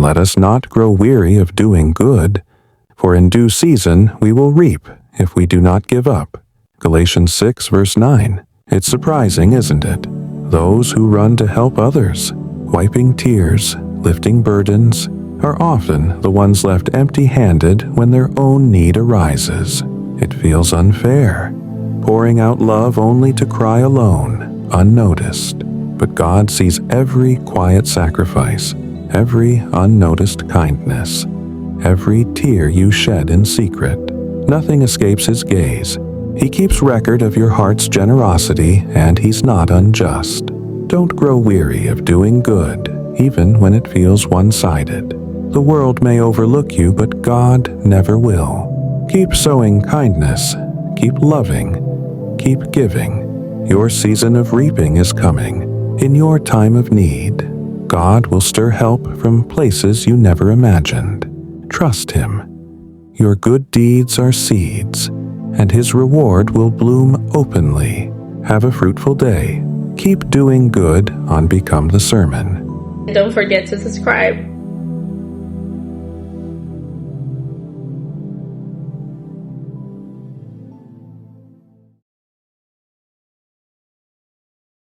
And let us not grow weary of doing good, for in due season we will reap if we do not give up. Galatians 6 verse 9. It's surprising, isn't it? Those who run to help others, wiping tears, lifting burdens, are often the ones left empty-handed when their own need arises. It feels unfair, pouring out love only to cry alone, unnoticed. But God sees every quiet sacrifice, every unnoticed kindness, every tear you shed in secret. Nothing escapes His gaze. He keeps record of your heart's generosity, and He's not unjust. Don't grow weary of doing good, even when it feels one-sided. The world may overlook you, but God never will. Keep sowing kindness, keep loving, keep giving. Your season of reaping is coming. In your time of need, God will stir help from places you never imagined. Trust Him. Your good deeds are seeds, and His reward will bloom openly. Have a fruitful day. Keep doing good on Become the Sermon. Don't forget to subscribe.